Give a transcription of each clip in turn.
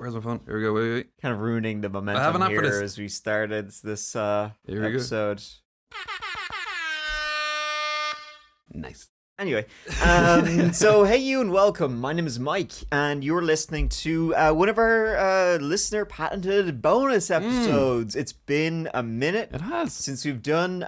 Where's my phone? Here we go. Wait. Kind of ruining the momentum I have an app here for this. as we started this Here we go. episode. Nice. Anyway, so hey you and welcome. My name is Mike, and you're listening to one of our listener-patented bonus episodes. It's been a minute It has. since we've done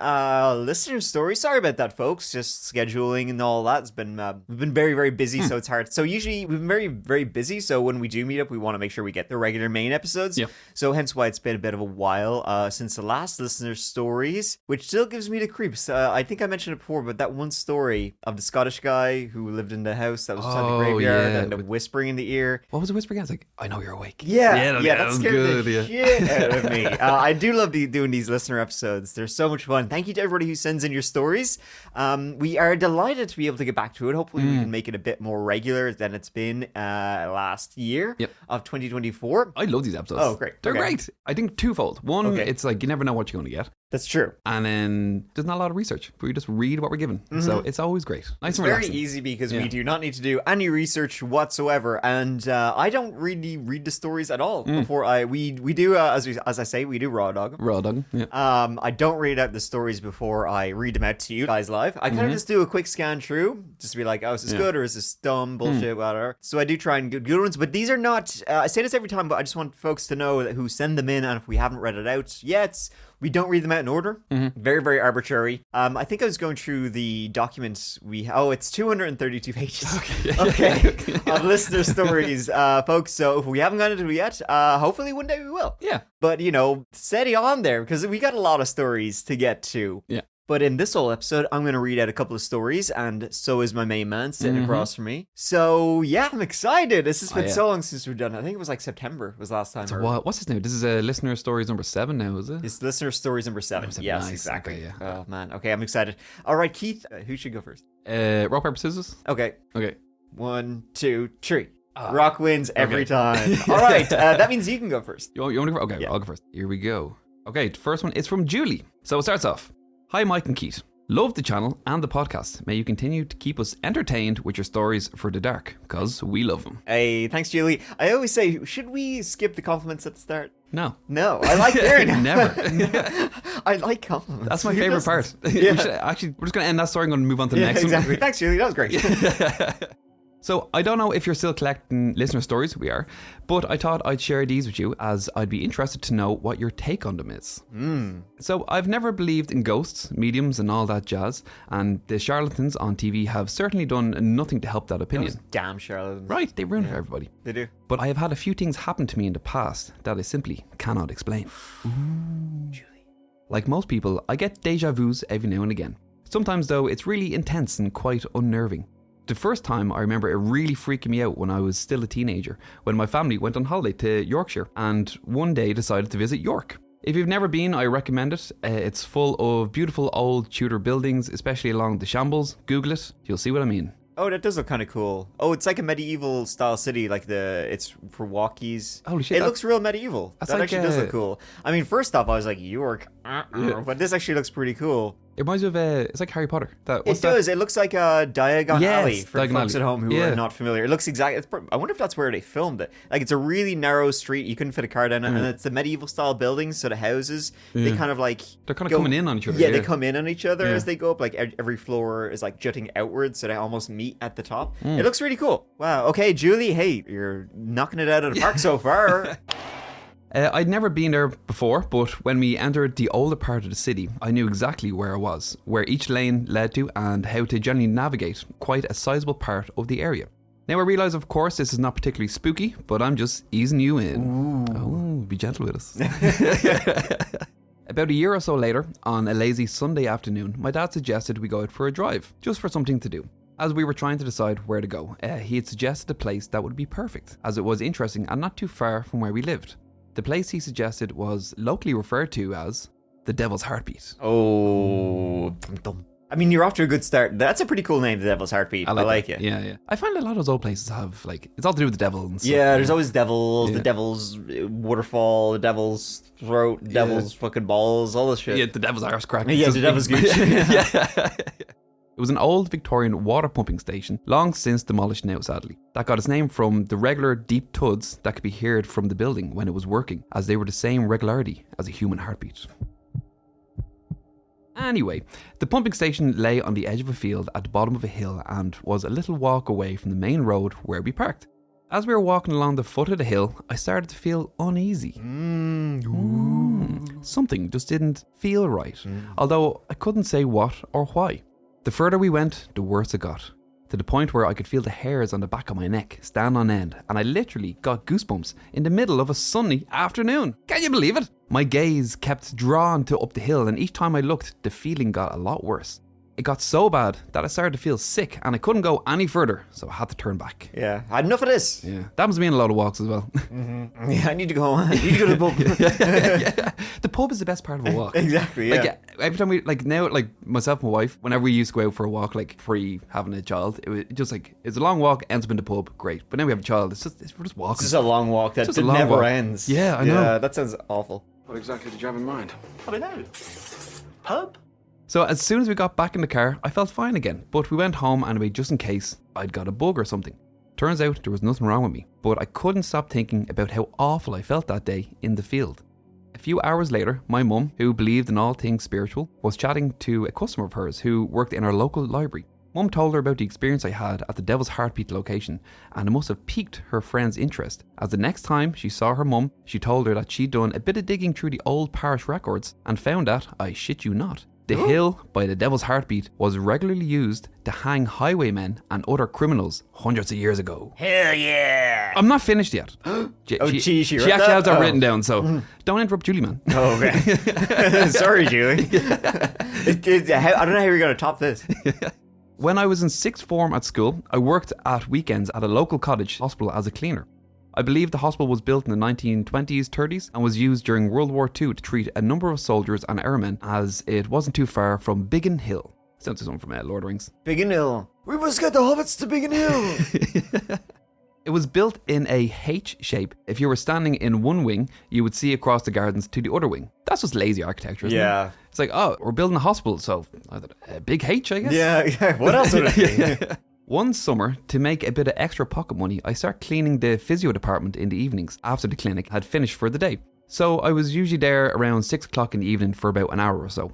listener stories. Sorry about that, folks. Just scheduling and all that. It's been we've been very, very busy, so it's hard. So usually we've been very, very busy. So when we do meet up, we want to make sure we get the regular main episodes. Yep. So hence why it's been a bit of a while since the last listener stories, which still gives me the creeps. I think I mentioned it before, but that one story of the Scottish guy who lived in the house that was beside the graveyard and the whispering in the ear. What was the whispering? I was like, I know you're awake. Yeah, that that scared good, the shit out of me. I do love doing these listener episodes. They're so much fun. Thank you to everybody who sends in your stories. We are delighted to be able to get back to it. Hopefully we can make it a bit more regular than it's been last year of 2024. I love these episodes. Oh, great. They're Okay. great. I think twofold. One, it's like you never know what you're going to get. That's true. And then there's not a lot of research. We just read what we're given. So it's always great. Nice and Very relaxing. easy because we do not need to do any research whatsoever, and I don't really read the stories at all before we do as I say, we do raw dog. Raw dog. Yeah. I don't read out the stories before I read them out to you guys live. I kind of just do a quick scan through, just to be like, oh, is this good or is this dumb bullshit, whatever. So I do try and get good ones, but these are not. I say this every time, but I just want folks to know that who send them in, and if we haven't read it out yet, we don't read them out in order. Very, very arbitrary. I think I was going through the documents it's 232 pages. Okay. Of listener stories, folks. So if we haven't gotten into it yet, hopefully one day we will. Yeah. But, steady on there, because we got a lot of stories to get to. Yeah. But in this whole episode, I'm going to read out a couple of stories, and so is my main man sitting across from me. So, yeah, I'm excited. This has been so long since we've done it. I think it was like September was last time. So what's this now? This is listener stories number 7 now, is it? It's listener stories number 7. Yes, Nice. exactly. Okay, yeah. Oh, man. Okay, I'm excited. All right, Keith, who should go first? Rock, paper, scissors? Okay. Okay. 1, 2, 3. Rock wins every time. All right, that means you can go first. You want to go? Okay, I'll go first. Here we go. Okay, the first one is from Julie. So it starts off. Hi, Mike and Keith. Love the channel and the podcast. May you continue to keep us entertained with your stories for the dark, because we love them. Hey, thanks, Julie. I always say, should we skip the compliments at the start? No. No, I like hearing it. Never. I like compliments. That's my Who favourite doesn't? part. Yeah. We're just going to end that story and going to move on to the next exactly. one. Thanks, Julie. That was great. So, I don't know if you're still collecting listener stories, we are, but I thought I'd share these with you as I'd be interested to know what your take on them is. So, I've never believed in ghosts, mediums and all that jazz, and the charlatans on TV have certainly done nothing to help that opinion. Those damn charlatans. Right, they ruin it for everybody. They do. But I have had a few things happen to me in the past that I simply cannot explain. Julie. Like most people, I get deja vus every now and again. Sometimes though, it's really intense and quite unnerving. The first time I remember it really freaking me out when I was still a teenager, when my family went on holiday to Yorkshire and one day decided to visit York. If you've never been, I recommend it. It's full of beautiful old Tudor buildings, especially along the Shambles. Google it, you'll see what I mean. Oh, that does look kind of cool. Oh, it's like a medieval style city, like it's for walkies. Holy shit. It looks real medieval. That like, actually does look cool. I mean, first off, I was like, York. But this actually looks pretty cool. It reminds me of, it's like Harry Potter. It does. It looks like a Diagon Alley for Diagon folks Alley. at home who are not familiar. It looks exactly. I wonder if that's where they filmed it. Like, it's a really narrow street. You couldn't fit a car down it, and it's the medieval style buildings. So the houses, they kind of like They're kind of coming in on each other. Yeah, they come in on each other as they go up. Like every floor is like jutting outwards, so they almost meet at the top. It looks really cool. Wow. Okay, Julie. Hey, you're knocking it out of the park so far. I'd never been there before, but when we entered the older part of the city, I knew exactly where I was, where each lane led to, and how to generally navigate quite a sizable part of the area. Now I realise, of course, this is not particularly spooky, but I'm just easing you in. Oh, be gentle with us. About a year or so later, on a lazy Sunday afternoon, my dad suggested we go out for a drive, just for something to do. As we were trying to decide where to go, he had suggested a place that would be perfect, as it was interesting and not too far from where we lived. The place he suggested was locally referred to as the Devil's Heartbeat. Oh, I mean, you're off to a good start. That's a pretty cool name, the Devil's Heartbeat. I like it. Yeah. I find a lot of those old places have, like, it's all to do with the devil and stuff. Yeah, there's always devils, the devil's waterfall, the devil's throat, devil's fucking balls, all this shit. Yeah, the devil's arse crack. Yeah, the devil's gooch. It was an old Victorian water pumping station, long since demolished now sadly, that got its name from the regular deep thuds that could be heard from the building when it was working, as they were the same regularity as a human heartbeat. Anyway, the pumping station lay on the edge of a field at the bottom of a hill and was a little walk away from the main road where we parked. As we were walking along the foot of the hill, I started to feel uneasy. Something just didn't feel right, although I couldn't say what or why. The further we went, the worse it got, to the point where I could feel the hairs on the back of my neck stand on end, and I literally got goosebumps in the middle of a sunny afternoon. Can you believe it? My gaze kept drawn to up the hill, and each time I looked, the feeling got a lot worse. It got so bad that I started to feel sick and I couldn't go any further, so I had to turn back. Yeah, I had enough of this. Yeah, that happens to me in a lot of walks as well. Yeah, I need to go home. I need to go to the pub. Yeah. The pub is the best part of a walk. Exactly, yeah. Like, every time we, like now, like myself and my wife, whenever we used to go out for a walk, like pre having a child, it was just like, it's a long walk, ends up in the pub, great. But now we have a child, we're just walking. It's just a long walk that never ends. Yeah, I know. Yeah, that sounds awful. What exactly did you have in mind? I don't know. Pub? So as soon as we got back in the car, I felt fine again, but we went home anyway just in case I'd got a bug or something. Turns out there was nothing wrong with me, but I couldn't stop thinking about how awful I felt that day in the field. A few hours later, my mum, who believed in all things spiritual, was chatting to a customer of hers who worked in our local library. Mum told her about the experience I had at the Devil's Heartbeat location, and it must have piqued her friend's interest, as the next time she saw her mum, she told her that she'd done a bit of digging through the old parish records and found that, I shit you not, the hill by the Devil's Heartbeat was regularly used to hang highwaymen and other criminals hundreds of years ago. Hell yeah! I'm not finished yet. She actually has that written down, so don't interrupt Julie, man. Oh, okay. Sorry, Julie. I don't know how you're going to top this. When I was in sixth form at school, I worked at weekends at a local cottage hospital as a cleaner. I believe the hospital was built in the 1920s, 30s and was used during World War II to treat a number of soldiers and airmen, as it wasn't too far from Biggin Hill. Sounds like something from Lord of the Rings. Biggin Hill. We must get the hobbits to Biggin Hill. It was built in a H shape. If you were standing in one wing, you would see across the gardens to the other wing. That's just lazy architecture, isn't it? It's like, oh, we're building a hospital, so a big H, I guess. Yeah. What else would it be? One summer, to make a bit of extra pocket money, I started cleaning the physio department in the evenings after the clinic had finished for the day. So I was usually there around 6 o'clock in the evening for about an hour or so.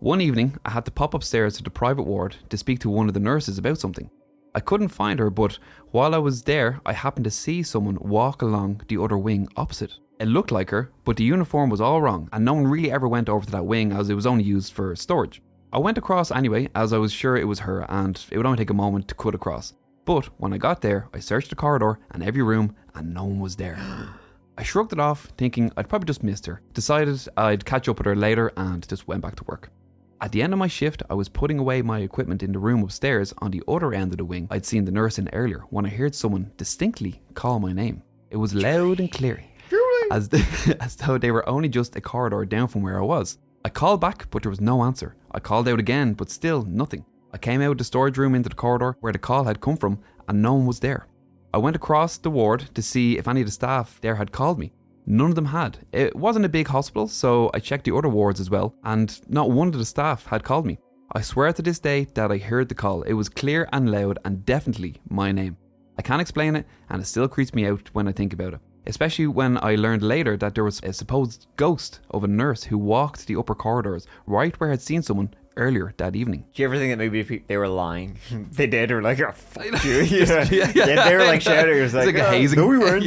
One evening, I had to pop upstairs to the private ward to speak to one of the nurses about something. I couldn't find her, but while I was there, I happened to see someone walk along the other wing opposite. It looked like her, but the uniform was all wrong, and no one really ever went over to that wing as it was only used for storage. I went across anyway, as I was sure it was her, and it would only take a moment to cut across. But when I got there, I searched the corridor and every room, and no one was there. I shrugged it off, thinking I'd probably just missed her, decided I'd catch up with her later, and just went back to work. At the end of my shift, I was putting away my equipment in the room upstairs on the other end of the wing I'd seen the nurse in earlier, when I heard someone distinctly call my name. It was loud and clear, as though they were only just a corridor down from where I was. I called back, but there was no answer. I called out again, but still nothing. I came out of the storage room into the corridor where the call had come from, and no one was there. I went across the ward to see if any of the staff there had called me. None of them had. It wasn't a big hospital, so I checked the other wards as well, and not one of the staff had called me. I swear to this day that I heard the call. It was clear and loud and definitely my name. I can't explain it, and it still creeps me out when I think about it. Especially when I learned later that there was a supposed ghost of a nurse who walked the upper corridors right where I'd seen someone earlier that evening. Do you ever think that maybe they were lying? They did, or like, oh, fuck you. Yeah, they were like shouting. It was like a hazing. No, we weren't.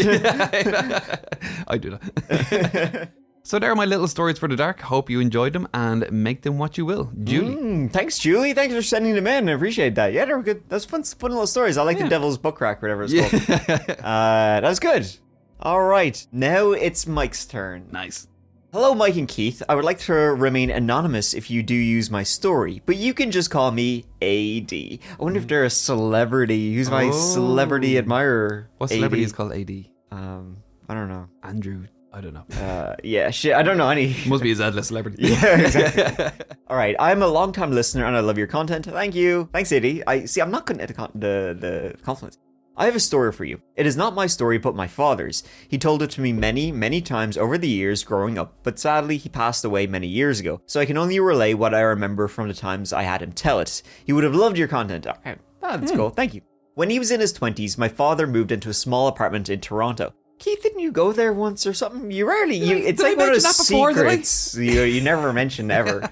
I do that. So there are my little stories for the dark. Hope you enjoyed them and make them what you will. Julie. Thanks, Julie. Thanks for sending them in. I appreciate that. Yeah, they were good. That's fun little stories. I like the Devil's Book Rack, whatever it's called. That was good. All right, now it's Mike's turn. Nice. Hello, Mike and Keith. I would like to remain anonymous if you do use my story, but you can just call me AD. I wonder if they're a celebrity. Who's my celebrity admirer? What celebrity is called AD? I don't know. Andrew. I don't know. Yeah, shit. I don't know any. Must be his Z-list celebrity. Yeah, exactly. All right, I'm a long-time listener and I love your content. Thank you. Thanks, AD. I'm not good at the compliments. I have a story for you. It is not my story, but my father's. He told it to me many, many times over the years growing up, but sadly he passed away many years ago, so I can only relay what I remember from the times I had him tell it. He would have loved your content. Okay, that's cool, thank you. When he was in his 20s, my father moved into a small apartment in Toronto. Keith, didn't you go there once or something? You rarely, it's like one of those secrets you never mention ever.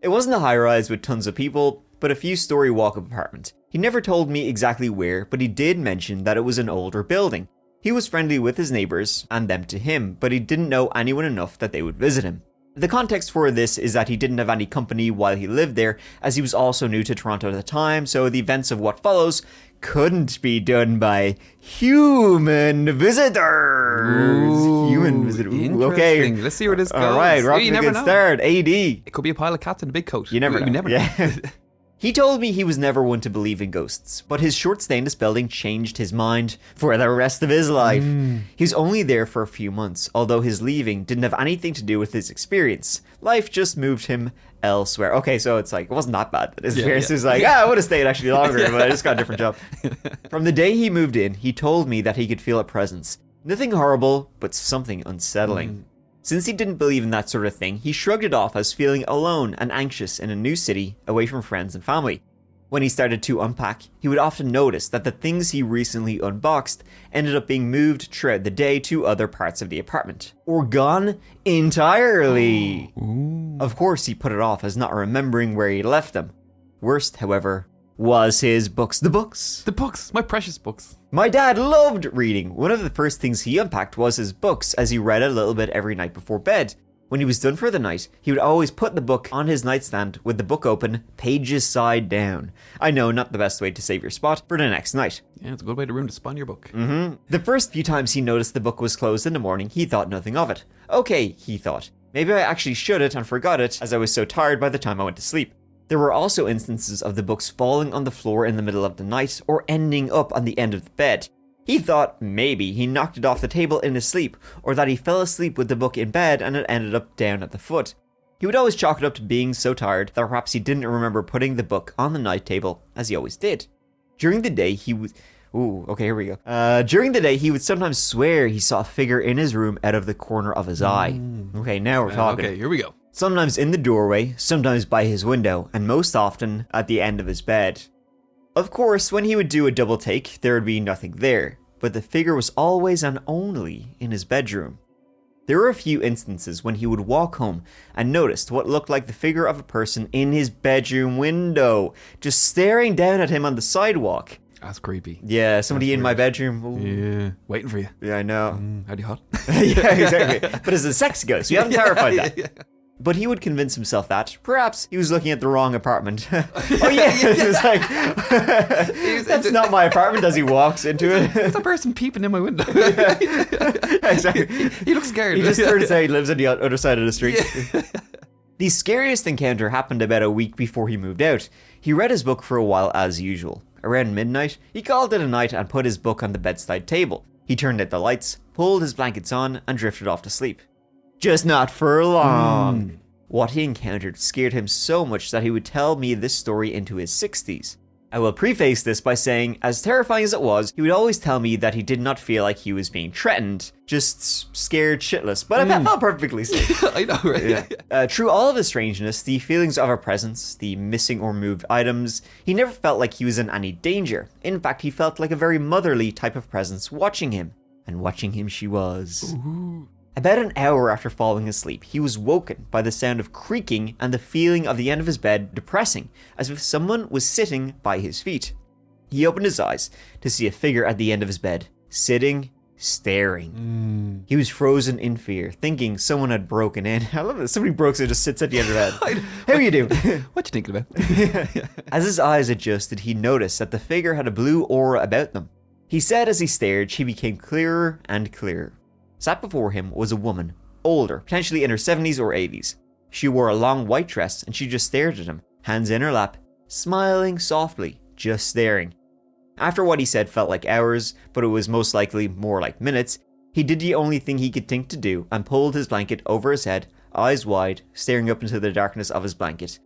It wasn't a high-rise with tons of people, but a few story walk-up apartment. He never told me exactly where, but he did mention that it was an older building. He was friendly with his neighbors, and them to him, but he didn't know anyone enough that they would visit him. The context for this is that he didn't have any company while he lived there, as he was also new to Toronto at the time, so the events of what follows couldn't be done by human visitors. Ooh, human visitors. Okay. Let's see where this goes. All right, rock you the good start. AD. It could be a pile of cats in a big coat. You never know. know. He told me he was never one to believe in ghosts, but his short stay in this building changed his mind for the rest of his life. He was only there for a few months, although his leaving didn't have anything to do with his experience. Life just moved him elsewhere. Okay, so it's like, it wasn't that bad. His experience was like, I would have stayed actually longer, but I just got a different job. From the day he moved in, he told me that he could feel a presence. Nothing horrible, but something unsettling. Since he didn't believe in that sort of thing, he shrugged it off as feeling alone and anxious in a new city, away from friends and family. When he started to unpack, he would often notice that the things he recently unboxed ended up being moved throughout the day to other parts of the apartment. Or gone entirely. Of course, he put it off as not remembering where he left them. Worst, however, was his books. The books. The books. My precious books. My dad loved reading. One of the first things he unpacked was his books, as he read a little bit every night before bed. When he was done for the night, he would always put the book on his nightstand with the book open, pages side down. I know, not the best way to save your spot for the next night. Yeah, it's a good way to ruin to spawn your book. The first few times he noticed the book was closed in the morning, he thought nothing of it. Okay, he thought. Maybe I actually shut it and forgot it, as I was so tired by the time I went to sleep. There were also instances of the books falling on the floor in the middle of the night or ending up on the end of the bed. He thought maybe he knocked it off the table in his sleep, or that he fell asleep with the book in bed and it ended up down at the foot. He would always chalk it up to being so tired that perhaps he didn't remember putting the book on the night table, as he always did. During the day, he would... During the day, he would sometimes swear he saw a figure in his room out of the corner of his eye. Okay, now we're talking. Okay, here we go. Sometimes in the doorway, sometimes by his window, and most often at the end of his bed. Of course, when he would do a double take, there would be nothing there, but the figure was always and only in his bedroom. There were a few instances when he would walk home and noticed what looked like the figure of a person in his bedroom window, just staring down at him on the sidewalk. That's creepy. Yeah, somebody in my bedroom. Ooh. Yeah, waiting for you. Yeah, I know. Howdy hot. Yeah, exactly. But it's a sex ghost. You haven't terrified that. Yeah. But he would convince himself that perhaps he was looking at the wrong apartment. Oh yeah, it's like that's not my apartment as he walks into it. There's a person peeping in my window. Yeah. Exactly. He looks scared. He just turns out he lives on the other side of the street. Yeah. The scariest encounter happened about a week before he moved out. He read his book for a while as usual. Around midnight, he called it a night and put his book on the bedside table. He turned out the lights, pulled his blankets on, and drifted off to sleep. Just not for long. What he encountered scared him so much that he would tell me this story into his 60s. I will preface this by saying, as terrifying as it was, he would always tell me that he did not feel like he was being threatened, just scared shitless, but I felt perfectly safe. I know, right? Yeah. Through all of his strangeness, the feelings of a presence, the missing or moved items, he never felt like he was in any danger. In fact, he felt like a very motherly type of presence watching him. And watching him she was. Ooh. About an hour after falling asleep, he was woken by the sound of creaking and the feeling of the end of his bed depressing, as if someone was sitting by his feet. He opened his eyes to see a figure at the end of his bed, sitting, staring. He was frozen in fear, thinking someone had broken in. I love it. Somebody broke in and just sits at the end of the bed. How are you doing? What you thinking about? As his eyes adjusted, he noticed that the figure had a blue aura about them. He said as he stared, she became clearer and clearer. Sat before him was a woman, older, potentially in her 70s or 80s. She wore a long white dress and she just stared at him, hands in her lap, smiling softly, just staring. After what he said felt like hours, but it was most likely more like minutes, he did the only thing he could think to do and pulled his blanket over his head, eyes wide, staring up into the darkness of his blanket.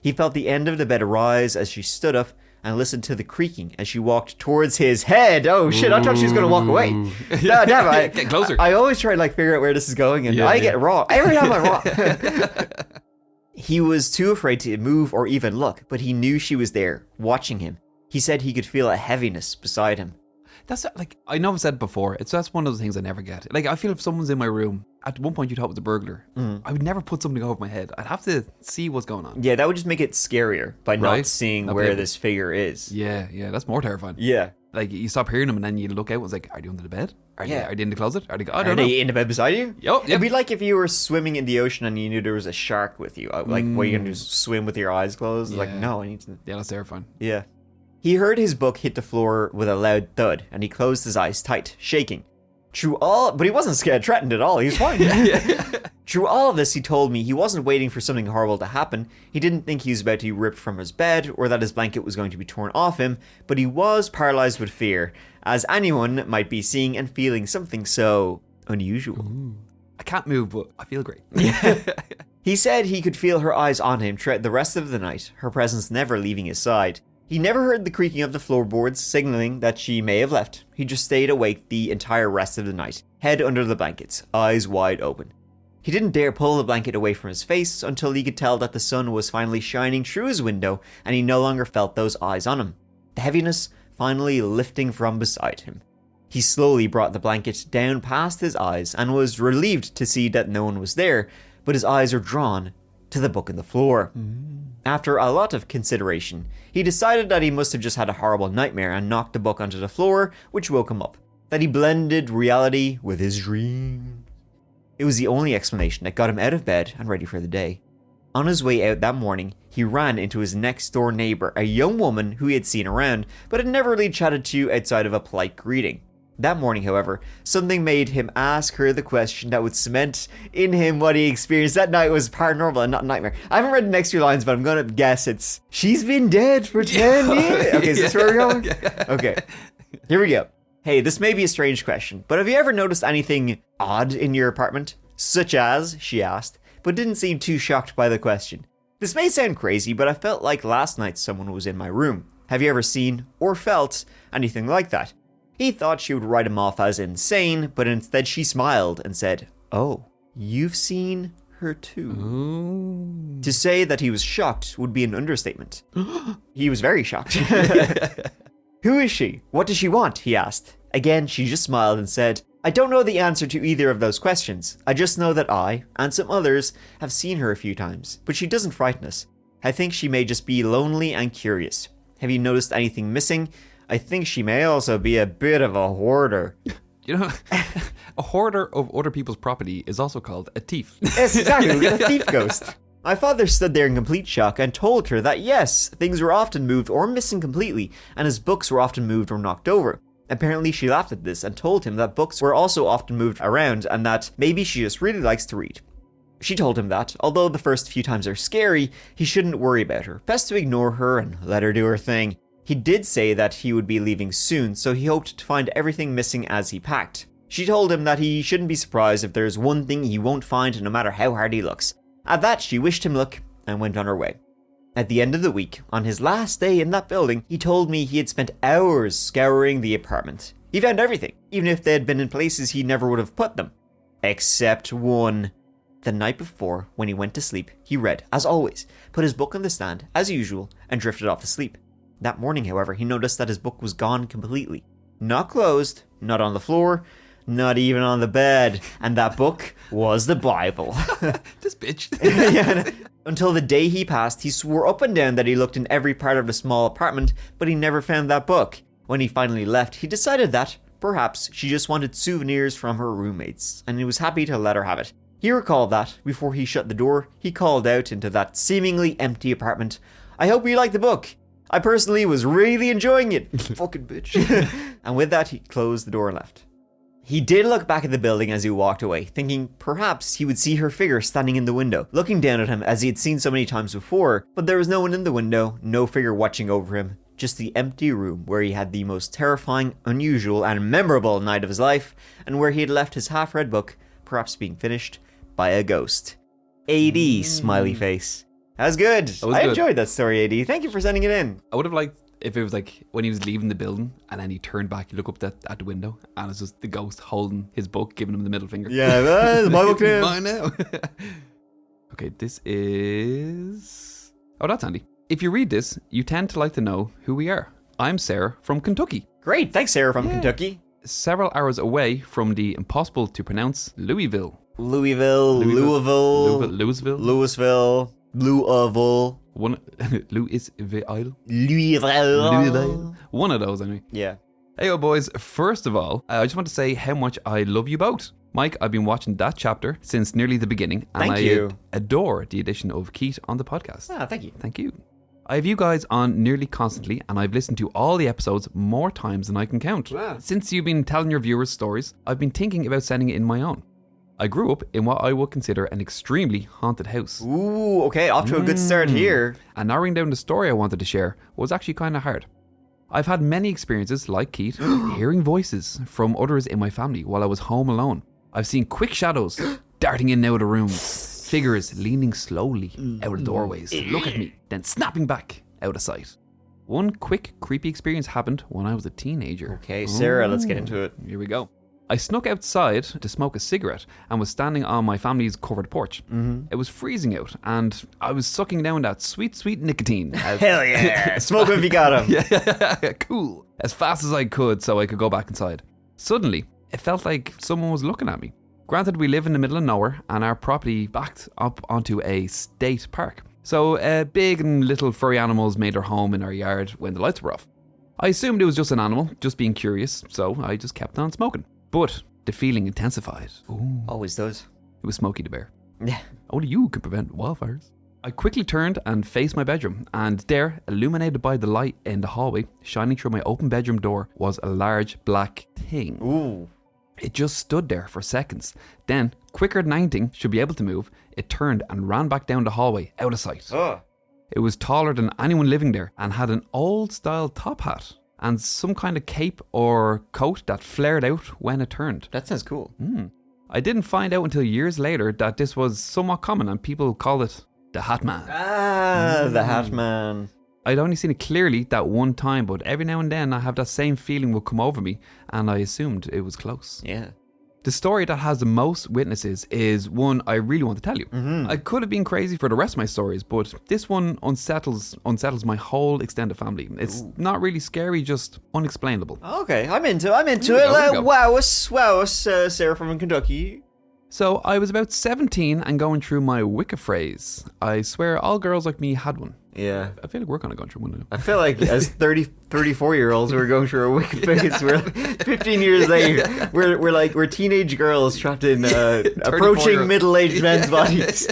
He felt the end of the bed rise as she stood up and listened to the creaking as she walked towards his head. Oh shit, I thought she was going to walk away. No, damn, Get closer. I always try to like figure out where this is going, and I get it wrong. Every time I'm wrong. He was too afraid to move or even look, but he knew she was there, watching him. He said he could feel a heaviness beside him. That's like, I know I've said before, that's one of those things I never get. Like, I feel if someone's in my room, at one point you thought it was a burglar, I would never put something over my head. I'd have to see what's going on. Yeah, that would just make it scarier by not seeing where this figure is. Yeah, that's more terrifying. Yeah. Like, you stop hearing them and then you look out and it's like, are they under the bed? Are they in the closet? I don't know. Are they in the bed beside you? Yep. It'd be like if you were swimming in the ocean and you knew there was a shark with you. Like, what are you going to do, swim with your eyes closed? Yeah. Like, no, I need to... Yeah, that's terrifying. Yeah. He heard his book hit the floor with a loud thud, and he closed his eyes tight, shaking. But he wasn't scared, threatened at all. He was fine. Through all of this, he told me he wasn't waiting for something horrible to happen. He didn't think he was about to be ripped from his bed, or that his blanket was going to be torn off him, but he was paralyzed with fear, as anyone might be seeing and feeling something so unusual. Ooh. I can't move, but I feel great. He said he could feel her eyes on him throughout the rest of the night, her presence never leaving his side. He never heard the creaking of the floorboards, signaling that she may have left. He just stayed awake the entire rest of the night, head under the blankets, eyes wide open. He didn't dare pull the blanket away from his face until he could tell that the sun was finally shining through his window and he no longer felt those eyes on him. The heaviness finally lifting from beside him. He slowly brought the blanket down past his eyes and was relieved to see that no one was there, but his eyes were drawn to the book on the floor. After a lot of consideration, he decided that he must have just had a horrible nightmare and knocked the book onto the floor, which woke him up. That he blended reality with his dream. It was the only explanation that got him out of bed and ready for the day. On his way out that morning, he ran into his next door neighbor, a young woman who he had seen around, but had never really chatted to outside of a polite greeting. That morning, however, something made him ask her the question that would cement in him what he experienced that night was paranormal and not a nightmare. I haven't read the next few lines, but I'm going to guess it's, she's been dead for 10 years. Okay, is this where we're going? Okay, here we go. Hey, this may be a strange question, but have you ever noticed anything odd in your apartment? Such as, she asked, but didn't seem too shocked by the question. This may sound crazy, but I felt like last night someone was in my room. Have you ever seen or felt anything like that? He thought she would write him off as insane, but instead she smiled and said, "Oh, you've seen her too." Ooh. To say that he was shocked would be an understatement. He was very shocked. "Who is she? What does she want?" he asked. Again, she just smiled and said, "I don't know the answer to either of those questions. I just know that I, and some others, have seen her a few times, but she doesn't frighten us. I think she may just be lonely and curious. Have you noticed anything missing? I think she may also be a bit of a hoarder." You know, a hoarder of other people's property is also called a thief. Yes, exactly. We got a thief ghost. My father stood there in complete shock and told her that yes, things were often moved or missing completely, and his books were often moved or knocked over. Apparently she laughed at this and told him that books were also often moved around and that maybe she just really likes to read. She told him that, although the first few times are scary, he shouldn't worry about her, best to ignore her and let her do her thing. He did say that he would be leaving soon, so he hoped to find everything missing as he packed. She told him that he shouldn't be surprised if there's one thing he won't find no matter how hard he looks. At that, she wished him luck and went on her way. At the end of the week, on his last day in that building, he told me he had spent hours scouring the apartment. He found everything, even if they had been in places he never would have put them. Except one. The night before, when he went to sleep, he read, as always, put his book on the stand, as usual, and drifted off to sleep. That morning, however, he noticed that his book was gone completely. Not closed, not on the floor, not even on the bed. And that book was the Bible. This bitch. Yeah, until the day he passed, he swore up and down that he looked in every part of the small apartment, but he never found that book. When he finally left, he decided that, perhaps, she just wanted souvenirs from her roommates, and he was happy to let her have it. He recalled that, before he shut the door, he called out into that seemingly empty apartment, "I hope you like the book. I personally was really enjoying it." Fucking bitch. And with that, he closed the door and left. He did look back at the building as he walked away, thinking perhaps he would see her figure standing in the window, looking down at him as he had seen so many times before, but there was no one in the window, no figure watching over him, just the empty room where he had the most terrifying, unusual, and memorable night of his life, and where he had left his half-read book, perhaps being finished by a ghost. AD, smiley face. That was good. I enjoyed that story, AD. Thank you for sending it in. I would have liked if it was like when he was leaving the building and then he turned back, you look up at the window and it's just the ghost holding his book, giving him the middle finger. Yeah, my book now. Mine now. Okay, this is... Oh, that's handy. If you read this, you tend to like to know who we are. I'm Sarah from Kentucky. Great, thanks Sarah from Kentucky. Several hours away from the impossible to pronounce Louisville. Louisville. One of those, anyway. Yeah. Hey, boys. First of all, I just want to say how much I love you both. Mike, I've been watching that chapter since nearly the beginning. And Thank you. Adore the addition of Keith on the podcast. Ah, thank you. Thank you. I have you guys on nearly constantly, and I've listened to all the episodes more times than I can count. Wow. Since you've been telling your viewers stories, I've been thinking about sending it in my own. I grew up in what I would consider an extremely haunted house. Ooh, okay, off to a good start here. And narrowing down the story I wanted to share was actually kind of hard. I've had many experiences, like Keith, hearing voices from others in my family while I was home alone. I've seen quick shadows darting in and out of rooms. Figures leaning slowly out of doorways to look at me, then snapping back out of sight. One quick, creepy experience happened when I was a teenager. Okay, Sarah, let's get into it. Here we go. I snuck outside to smoke a cigarette and was standing on my family's covered porch. It was freezing out and I was sucking down that sweet, sweet nicotine. Hell yeah! Smoke him if you got him. Yeah, cool. As fast as I could so I could go back inside. Suddenly, it felt like someone was looking at me. Granted, we live in the middle of nowhere and our property backed up onto a state park. So big and little furry animals made their home in our yard when the lights were off. I assumed it was just an animal, just being curious, so I just kept on smoking. But the feeling intensified. Ooh. Always does. It was Smokey the Bear. Yeah. Only you can prevent wildfires. I quickly turned and faced my bedroom, and there, illuminated by the light in the hallway, shining through my open bedroom door, was a large black thing. Ooh. It just stood there for seconds. Then, quicker than anything should be able to move, it turned and ran back down the hallway, out of sight. It was taller than anyone living there and had an old-style top hat and some kind of cape or coat that flared out when it turned. That sounds cool. I didn't find out until years later that this was somewhat common and people called it the Hat Man. Ah, the Hat Man. I'd only seen it clearly that one time, but every now and then I have that same feeling would come over me and I assumed it was close. Yeah. The story that has the most witnesses is one I really want to tell you. I could have been crazy for the rest of my stories, but this one unsettles my whole extended family. It's not really scary, just unexplainable. Okay, I'm into it. Wow, Sarah from Kentucky. So I was about 17 and going through my Wicca phrase. I swear all girls like me had one. Yeah. I feel like we're kind of going through one now. I feel like as 34-year-olds, we're going through a Wicca phase. We're 15 years later. We're teenage girls trapped in approaching middle-aged men's bodies.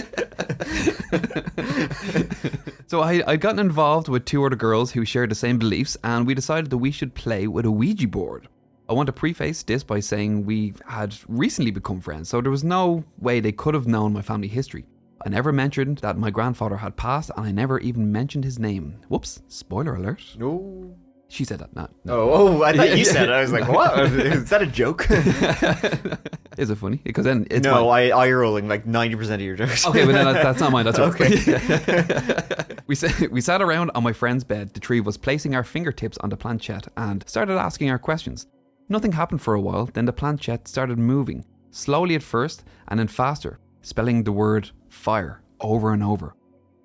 So I'd gotten involved with two other girls who shared the same beliefs, and we decided that we should play with a Ouija board. I want to preface this by saying we had recently become friends, so there was no way they could have known my family history. I never mentioned that my grandfather had passed, and I never even mentioned his name. Whoops, spoiler alert. No. She said that, not. Oh, I thought you said it. I was like, what? Is that a joke? Is it funny? Because then it's no, eye rolling like 90% of your jokes. Okay, but then that's not mine. That's okay. We sat around on my friend's bed, the three of us, placing our fingertips on the planchette and started asking our questions. Nothing happened for a while, then the planchette started moving, slowly at first and then faster, spelling the word fire over and over.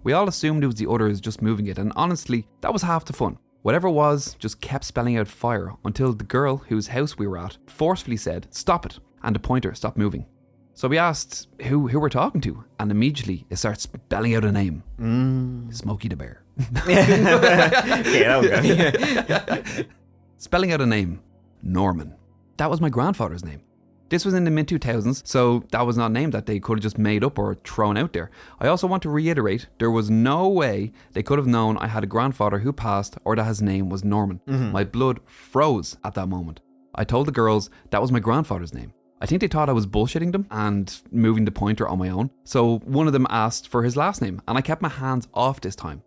We all assumed it was the others just moving it, and honestly, that was half the fun. Whatever it was just kept spelling out fire until the girl whose house we were at forcefully said, "Stop it," and the pointer stopped moving. So we asked who we're talking to, and immediately it starts spelling out a name. Smokey the Bear. Okay, that was good. Spelling out a name. Norman. That was my grandfather's name. This was in the mid-2000s, so that was not a name that they could have just made up or thrown out there. I also want to reiterate, there was no way they could have known I had a grandfather who passed or that his name was Norman. My blood froze at that moment. I told the girls that was my grandfather's name. I think they thought I was bullshitting them and moving the pointer on my own, so one of them asked for his last name, and I kept my hands off this time.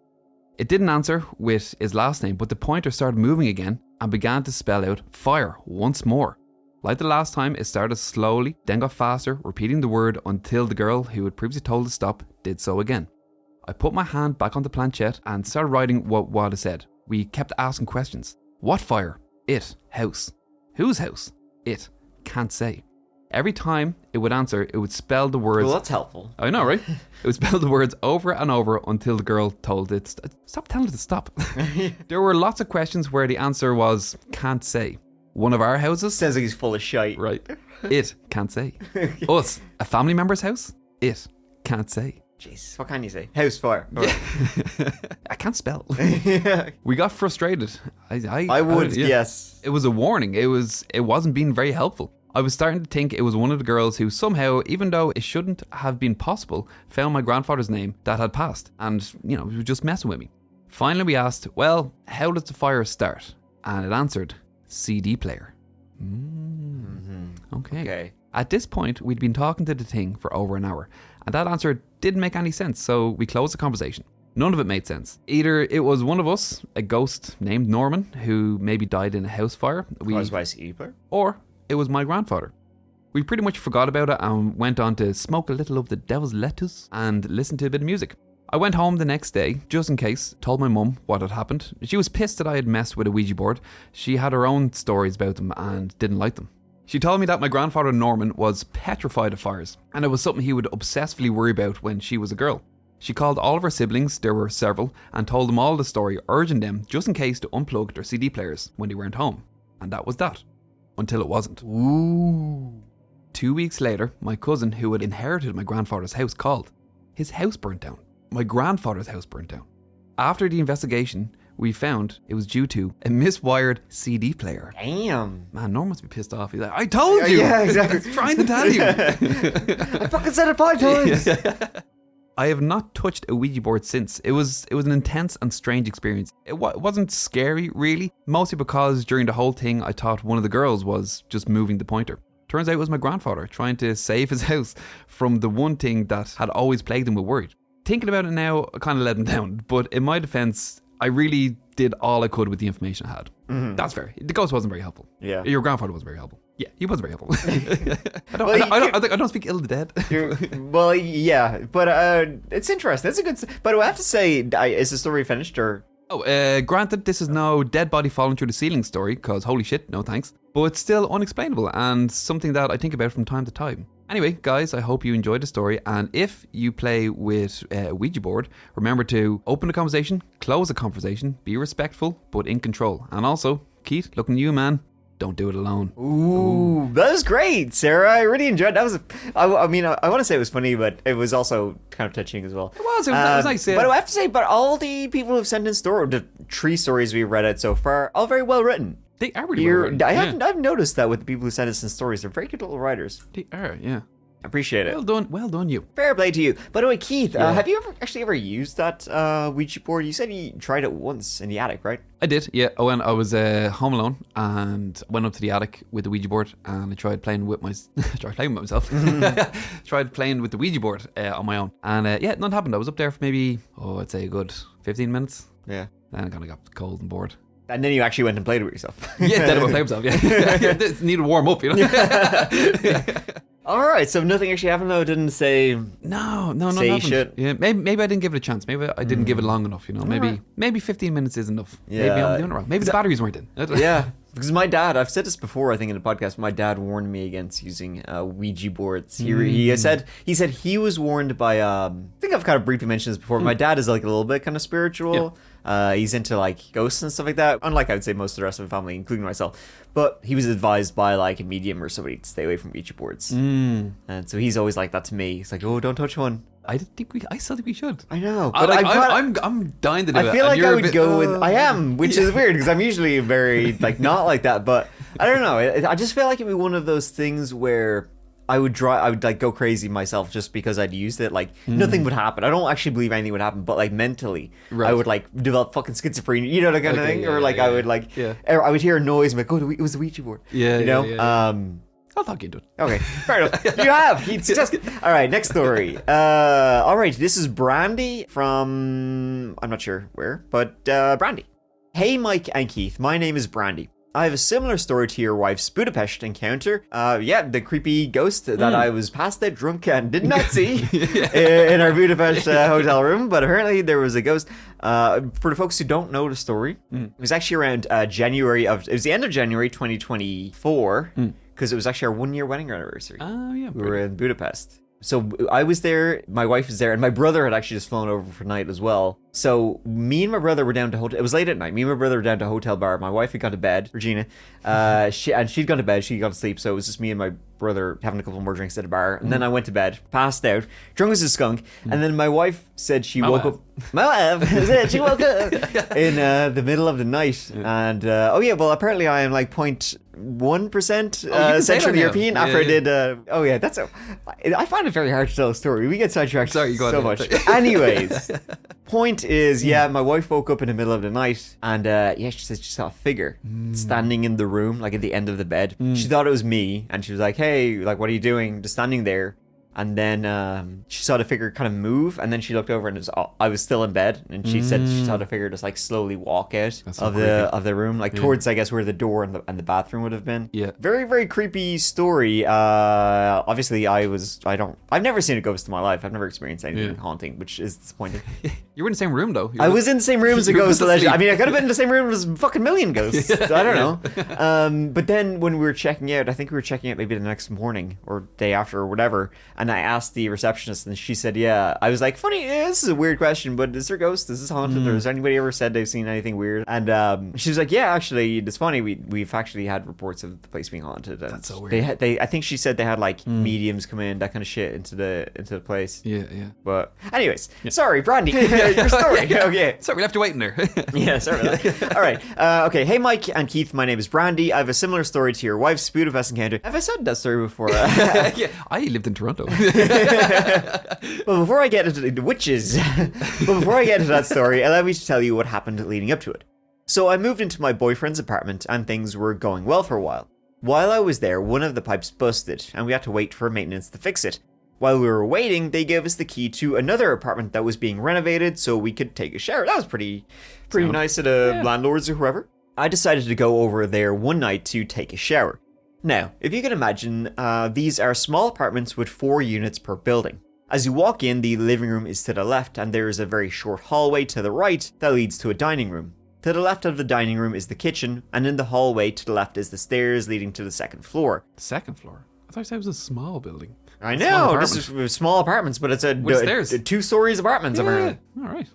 It didn't answer with his last name, but the pointer started moving again and began to spell out fire once more. Like the last time, it started slowly, then got faster, repeating the word until the girl who had previously told to stop did so again. I put my hand back on the planchette and started writing what it said. We kept asking questions. What fire? It. House. Whose house? It. Can't say. Every time it would answer, it would spell the words. Well, that's helpful. I know, right? It would spell the words over and over until the girl told it, stop telling it to stop. There were lots of questions where the answer was, can't say. One of our houses. Sounds like he's full of shite. Right. It. Can't say. Us. A family member's house. It. Can't say. Jeez, what can you say? House fire. I can't spell. We got frustrated. I would, yes. It was a warning. It wasn't being very helpful. I was starting to think it was one of the girls who somehow, even though it shouldn't have been possible, found my grandfather's name that had passed and, was just messing with me. Finally, we asked, well, how does the fire start? And it answered, CD player. Okay. At this point, we'd been talking to the thing for over an hour, and that answer didn't make any sense, so we closed the conversation. None of it made sense. Either it was one of us, a ghost named Norman, who maybe died in a house fire. Caused by a CD player? Or it was my grandfather. We pretty much forgot about it and went on to smoke a little of the devil's lettuce and listen to a bit of music. I went home the next day, just in case, told my mum what had happened. She was pissed that I had messed with a Ouija board. She had her own stories about them and didn't like them. She told me that my grandfather Norman was petrified of fires, and it was something he would obsessively worry about when she was a girl. She called all of her siblings, there were several, and told them all the story, urging them, just in case, to unplug their CD players when they weren't home. And that was that. Until it wasn't. Ooh. 2 weeks later, my cousin, who had inherited my grandfather's house, called. His house burnt down. My grandfather's house burnt down. After the investigation, we found it was due to a miswired CD player. Damn. Man, Norm must be pissed off. He's like, I told you! Yeah, exactly. I was trying to tell you! I fucking said it 5 times! I have not touched a Ouija board since. It was an intense and strange experience. It wasn't scary, really, mostly because during the whole thing I thought one of the girls was just moving the pointer. Turns out it was my grandfather trying to save his house from the one thing that had always plagued him with worry. Thinking about it now, I kind of let him down, but in my defense, I really did all I could with the information I had. Mm-hmm. That's fair. The ghost wasn't very helpful. Yeah. Your grandfather was very helpful. Yeah, he was very helpful. I don't speak ill of the dead. Well, yeah, but it's interesting. That's a good. But I have to say, is the story finished or? Oh, granted, this is no dead body falling through the ceiling story, because holy shit, no thanks. But it's still unexplainable and something that I think about from time to time. Anyway, guys, I hope you enjoyed the story, and if you play with a Ouija board, remember to open the conversation, close the conversation, be respectful, but in control. And also, Keith, looking at you, man, don't do it alone. Ooh, that was great, Sarah. I really enjoyed that. I want to say it was funny, but it was also kind of touching as well. It was nice. Yeah. But I have to say, all the people who've sent in the 3 stories we've read out so far, all very well written. They are really well written. I've noticed that with the people who send us in stories. They're very good little writers. They are, yeah. Appreciate it. Well done, you. Fair play to you. By the way, Keith, have you ever used that Ouija board? You said you tried it once in the attic, right? I did, yeah. When I was home alone and went up to the attic with the Ouija board and I tried playing with myself. Tried playing with the Ouija board on my own. And nothing happened. I was up there for maybe, I'd say a good 15 minutes. Yeah. Then I kind of got cold and bored. And then you actually went and played with yourself. Yeah, then I went and played with myself, yeah. Need to warm up, you know? All right, so nothing actually happened though. Didn't say no, say shit. Yeah, maybe I didn't give it a chance. Maybe I didn't give it long enough. You know, maybe 15 minutes is enough. Yeah. Maybe I'm doing it wrong. Maybe the batteries weren't in. Yeah, because my dad, I've said this before, I think in the podcast. My dad warned me against using Ouija boards. He said he was warned by. I think I've kind of briefly mentioned this before. My dad is like a little bit kind of spiritual. Yeah. He's into like ghosts and stuff like that. Unlike I would say most of the rest of the family, including myself. But he was advised by like a medium or somebody to stay away from Ouija boards. And so he's always like that to me. He's like, oh, don't touch one. I still think we should. I know, but I'm dying to do it. I feel like I would go with. I am, which is weird because I'm usually very like not like that. But I don't know. I just feel like it'd be one of those things where I would like go crazy myself just because I'd used it. Like nothing would happen. I don't actually believe anything would happen, but like mentally, I would like develop fucking schizophrenia. You know that kind of thing, or like I would like I would hear a noise and be like, oh, it was the Ouija board. Yeah, you know. I'll talk you into it. Okay, fair enough. You have. All right, next story. All right, this is Brandy from... I'm not sure where, but Brandy. Hey, Mike and Keith. My name is Brandy. I have a similar story to your wife's Budapest encounter. The creepy ghost that I was passed out drunk and did not see in our Budapest hotel room, but apparently there was a ghost. For the folks who don't know the story, it was actually around it was the end of January 2024, because it was actually our 1-year wedding anniversary. Oh, yeah. We were in Budapest. So I was there, my wife was there, and my brother had actually just flown over for the night as well. So me and my brother were down to hotel. It was late at night. Me and my brother were down to a hotel bar. My wife had gone to bed, Regina. She'd gone to bed. She'd gone to sleep. So it was just me and my brother having a couple more drinks at a bar. And then I went to bed, passed out, drunk as a skunk. And then my wife said she woke up. My wife said she woke up in the middle of the night. And apparently I am like 0.1% Central European after I did. I find it very hard to tell a story. We get sidetracked so much. Anyways, point is, my wife woke up in the middle of the night and she said she saw a figure standing in the room, like at the end of the bed. She thought it was me and she was like, hey, like, what are you doing? Just standing there. And then she saw the figure kind of move, and then she looked over, and I was still in bed, and she said she saw the figure just like slowly walk out of the room, like towards, I guess, where the door and the bathroom would have been. Yeah, very, very creepy story. Obviously, I've never seen a ghost in my life. I've never experienced anything haunting, which is disappointing. You were in the same room though. I was in the same room as a ghost. Allegedly. I mean, I could have been in the same room as a fucking million ghosts. So I don't know. But then when we were checking out, I think we were checking out maybe the next morning or day after or whatever. And I asked the receptionist, and she said, "Yeah." I was like, "Funny, this is a weird question, but is there ghosts? Is this haunted? Or has anybody ever said they've seen anything weird?" And she was like, "Yeah, actually, it's funny. We've actually had reports of the place being haunted." And that's so weird. I think she said they had like mediums come in, that kind of shit into the place. Yeah. But anyways, sorry, Brandy, your story. Okay. Sorry, we have to wait in there. Yeah, sorry. All right. Okay. Hey, Mike and Keith. My name is Brandy. I have a similar story to your wife's Budapest encounter. Have I said that story before? Yeah, I lived in Toronto. But before I get into the witches, that story, allow me to tell you what happened leading up to it. So I moved into my boyfriend's apartment and things were going well for a while. While I was there, one of the pipes busted and we had to wait for maintenance to fix it. While we were waiting, they gave us the key to another apartment that was being renovated so we could take a shower. That was pretty nice of the landlords or whoever. I decided to go over there one night to take a shower. Now, if you can imagine, these are small apartments with 4 units per building. As you walk in, the living room is to the left and there is a very short hallway to the right that leads to a dining room. To the left of the dining room is the kitchen, and in the hallway to the left is the stairs leading to the second floor. The second floor? I thought it was a small building. I know, this is small apartments, but it's a 2 stories apartments apparently. All right.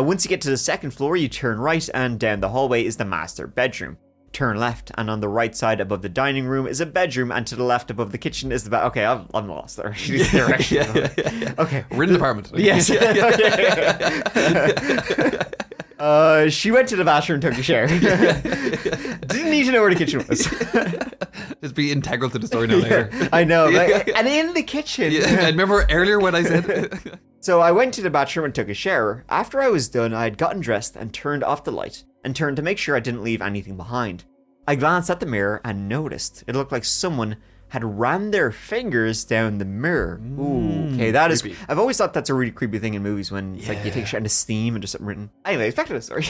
Once you get to the second floor, you turn right and down the hallway is the master bedroom. Turn left, and on the right side above the dining room is a bedroom, and to the left above the kitchen is the bath. Okay, I'm lost there. Okay, we're in the apartment. Yes. She went to the bathroom, took a shower. Didn't need to know where the kitchen was. Just be integral to the story now later. I know, and in the kitchen. Yeah, I remember earlier when I said. So I went to the bathroom and took a shower. After I was done, I had gotten dressed and turned off the light and turned to make sure I didn't leave anything behind. I glanced at the mirror and noticed it looked like someone had ran their fingers down the mirror. Ooh, okay, that creepy. I've always thought that's a really creepy thing in movies when it's like you take a shot into steam and just something written. Anyways, back to the story.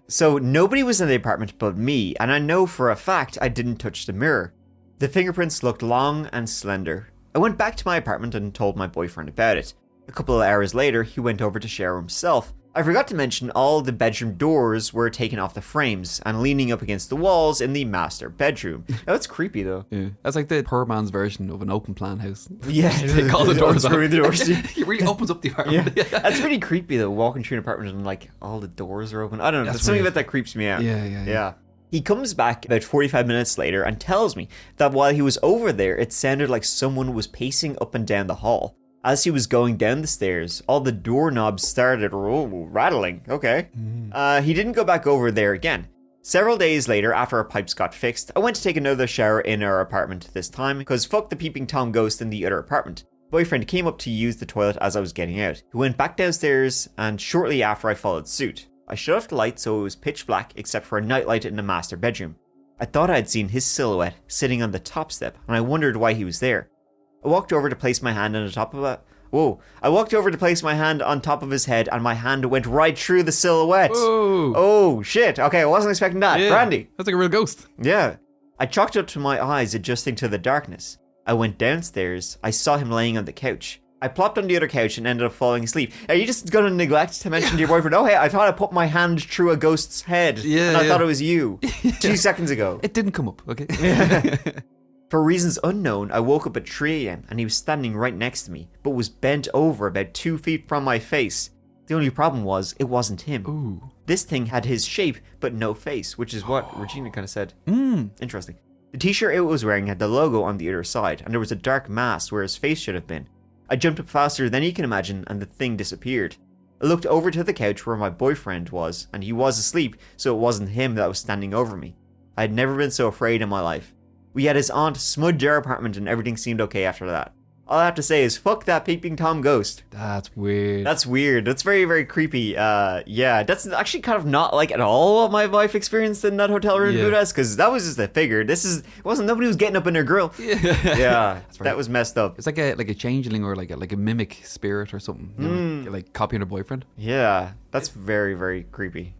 So nobody was in the apartment but me, and I know for a fact I didn't touch the mirror. The fingerprints looked long and slender. I went back to my apartment and told my boyfriend about it. A couple of hours later, he went over to shower himself. I forgot to mention all the bedroom doors were taken off the frames and leaning up against the walls in the master bedroom. Oh, that's creepy though. Yeah. That's like the poor man's version of an open plan house. Yeah. Take all the doors off. The doors. It really opens up the apartment. Yeah. That's really creepy though, walking through an apartment and like all the doors are open. I don't know. That's something about that creeps me out. Yeah. He comes back about 45 minutes later and tells me that while he was over there, it sounded like someone was pacing up and down the hall. As he was going down the stairs, all the doorknobs started rattling. Okay. He didn't go back over there again. Several days later, after our pipes got fixed, I went to take another shower in our apartment this time, because fuck the peeping Tom ghost in the other apartment. Boyfriend came up to use the toilet as I was getting out. He went back downstairs, and shortly after I followed suit. I shut off the light so it was pitch black except for a nightlight in the master bedroom. I thought I had seen his silhouette sitting on the top step, and I wondered why he was there. I walked over to place my hand on the top Whoa. I walked over to place my hand on top of his head, and my hand went right through the silhouette. Whoa. Oh, shit. Okay, I wasn't expecting that. Yeah, Brandy. that's like a real ghost. Yeah. I chalked up to my eyes, adjusting to the darkness. I went downstairs. I saw him laying on the couch. I plopped on the other couch and ended up falling asleep. Are you just going to neglect to mention to your boyfriend, oh, hey, I thought I put my hand through a ghost's head, and I thought it was you 2 seconds ago. It didn't come up, okay? For reasons unknown, I woke up at 3 a.m. and he was standing right next to me, but was bent over about 2 feet from my face. The only problem was, it wasn't him. Ooh. This thing had his shape, but no face, which is what Regina kind of said. Interesting. The t-shirt it was wearing had the logo on the other side, and there was a dark mass where his face should have been. I jumped up faster than you can imagine, and the thing disappeared. I looked over to the couch where my boyfriend was, and he was asleep, so it wasn't him that was standing over me. I had never been so afraid in my life. We had his aunt smudge our apartment, and everything seemed okay after that. All I have to say is, fuck that peeping Tom ghost. That's weird. That's weird. That's very, very creepy. Yeah, that's actually kind of not like at all what my wife experienced in that hotel room in Budapest, because that was just a figure. Nobody was getting up in her grill. Yeah, that was messed up. It's like a changeling or like a mimic spirit or something. You know, like copying a boyfriend. Yeah, that's very, very creepy.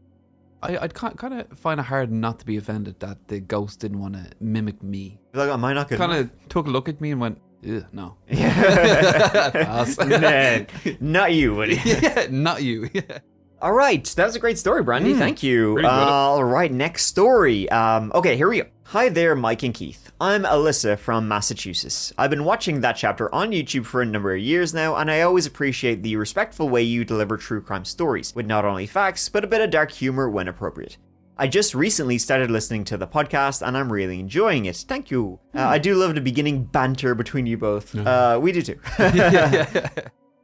I'd kind of find it hard not to be offended that the ghost didn't want to mimic me. Like, am I not good? Kind of took a look at me and went, ugh, no. Pass. Nah, not you, buddy. Yeah, not you. Yeah. All right, that was a great story, Brandy. Thank you. All right, next story. Okay, here we go. Hi there, Mike and Keith. I'm Alyssa from Massachusetts. I've been watching that chapter on YouTube for a number of years now, and I always appreciate the respectful way you deliver true crime stories, with not only facts, but a bit of dark humor when appropriate. I just recently started listening to the podcast, and I'm really enjoying it. Thank you. I do love the beginning banter between you both. We do too.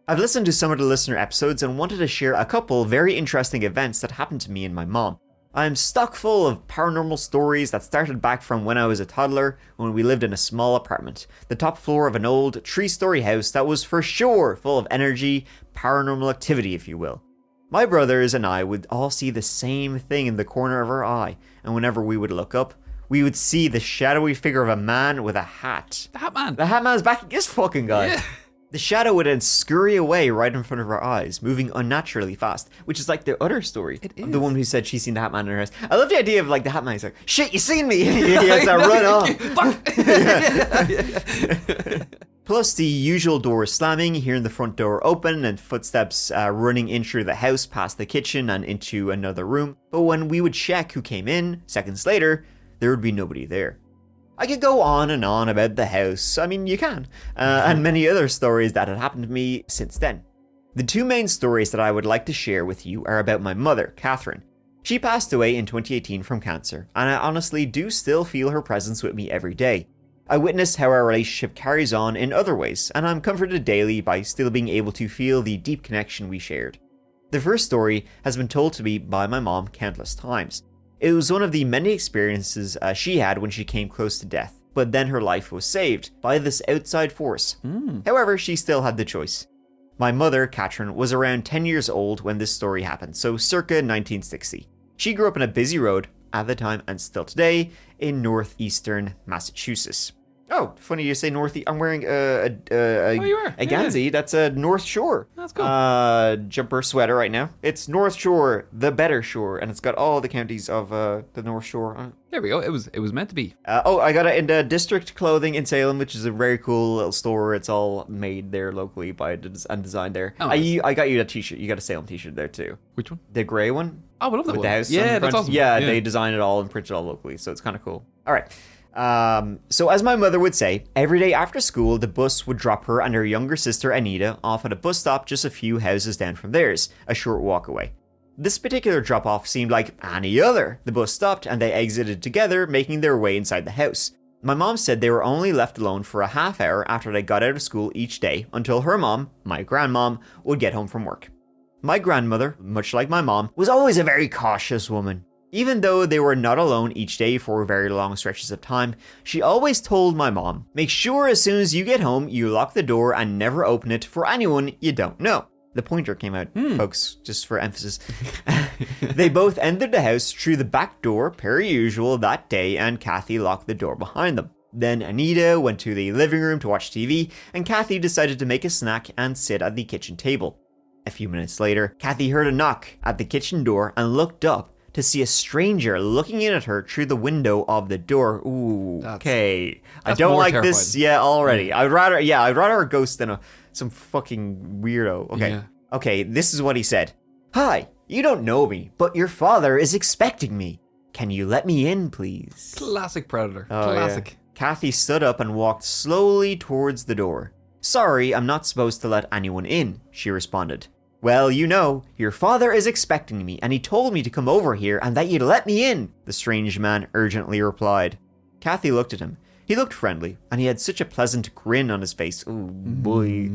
I've listened to some of the listener episodes and wanted to share a couple very interesting events that happened to me and my mom. I'm stock full of paranormal stories that started back from when I was a toddler, when we lived in a small apartment, the top floor of an old 3-story house that was for sure full of energy, paranormal activity if you will. My brothers and I would all see the same thing in the corner of our eye, and whenever we would look up, we would see the shadowy figure of a man with a hat. The Hat Man. The Hat Man's back. This fucking guy. Yeah. The shadow would then scurry away right in front of our eyes, moving unnaturally fast, which is like the other story. It of the is. one who said she's seen the Hat Man in her house. I love the idea of like the Hat Man. He's like, shit, you seen me? He has to run off. Plus the usual doors slamming, hearing the front door open and footsteps running in through the house past the kitchen and into another room. But when we would check who came in, seconds later, there would be nobody there. I could go on and on about the house, I mean you can, and many other stories that had happened to me since then. The two main stories that I would like to share with you are about my mother, Catherine. She passed away in 2018 from cancer, and I honestly do still feel her presence with me every day. I witness how our relationship carries on in other ways, and I'm comforted daily by still being able to feel the deep connection we shared. The first story has been told to me by my mom countless times. It was one of the many experiences she had when she came close to death, but then her life was saved by this outside force. However, she still had the choice. My mother, Catherine, was around 10 years old when this story happened, so circa 1960. She grew up in a busy road, at the time and still today, in northeastern Massachusetts. Oh, funny you say northeast. I'm wearing a Gansey. That's a North Shore. That's cool. Jumper sweater right now. It's North Shore, the better shore, and it's got all the counties of the North Shore. There we go. It was meant to be. I got it in the District Clothing in Salem, which is a very cool little store. It's all made there locally and designed there. Oh, nice. I got you a t-shirt. You got a Salem t-shirt there too. Which one? The gray one. Oh, I love that with one. the house. Yeah, on the that's front. awesome. Yeah, they designed it all and printed it all locally, so it's kind of cool. All right. So as my mother would say, every day after school, the bus would drop her and her younger sister Anita off at a bus stop just a few houses down from theirs, a short walk away. This particular drop-off seemed like any other. The bus stopped and they exited together, making their way inside the house. My mom said they were only left alone for a half hour after they got out of school each day until her mom, my grandmom, would get home from work. My grandmother, much like my mom, was always a very cautious woman. Even though they were not alone each day for very long stretches of time, she always told my mom, make sure as soon as you get home, you lock the door and never open it for anyone you don't know. The pointer came out, folks, just for emphasis. They both entered the house through the back door, per usual, that day, and Kathy locked the door behind them. Then Anita went to the living room to watch TV, and Kathy decided to make a snack and sit at the kitchen table. A few minutes later, Kathy heard a knock at the kitchen door and looked up to see a stranger looking in at her through the window of the door. Ooh, okay. I don't like terrifying. this yet already. I'd rather a ghost than some fucking weirdo. Okay. Yeah. Okay, this is what he said. Hi, you don't know me, but your father is expecting me. Can you let me in, please? Classic Predator. Oh, Classic. yeah. Kathy stood up and walked slowly towards the door. Sorry, I'm not supposed to let anyone in, she responded. Well, you know, your father is expecting me, and he told me to come over here and that you'd let me in, the strange man urgently replied. Kathy looked at him. He looked friendly, and he had such a pleasant grin on his face. Oh, boy.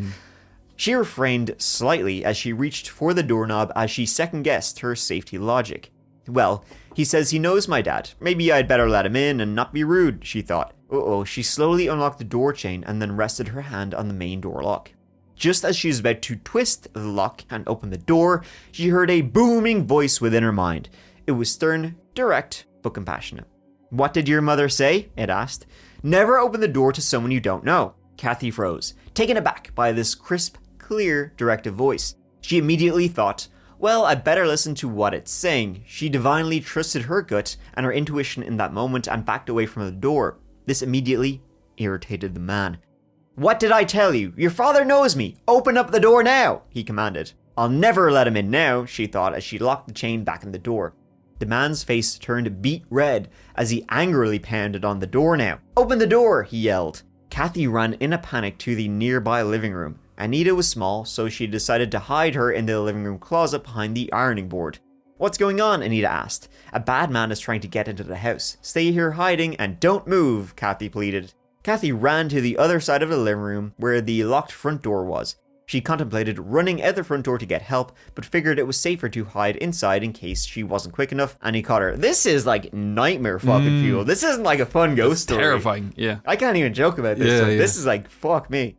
She refrained slightly as she reached for the doorknob as she second-guessed her safety logic. Well, he says he knows my dad. Maybe I'd better let him in and not be rude, she thought. Uh-oh, she slowly unlocked the door chain and then rested her hand on the main door lock. Just as she was about to twist the lock and open the door, she heard a booming voice within her mind. It was stern, direct, but compassionate. What did your mother say? It asked. Never open the door to someone you don't know. Kathy froze, taken aback by this crisp, clear, directive voice. She immediately thought, well, I'd better listen to what it's saying. She divinely trusted her gut and her intuition in that moment and backed away from the door. This immediately irritated the man. What did I tell you? Your father knows me. Open up the door now, he commanded. I'll never let him in now, she thought as she locked the chain back in the door. The man's face turned beet red as he angrily pounded on the door now. Open the door, he yelled. Kathy ran in a panic to the nearby living room. Anita was small, so she decided to hide her in the living room closet behind the ironing board. What's going on? Anita asked. A bad man is trying to get into the house. Stay here hiding and don't move, Kathy pleaded. Kathy ran to the other side of the living room where the locked front door was. She contemplated running out the front door to get help, but figured it was safer to hide inside in case she wasn't quick enough, and he caught her. This is like nightmare fucking fuel. This isn't like a fun ghost story. Terrifying, yeah. I can't even joke about this. Yeah. This is like, fuck me.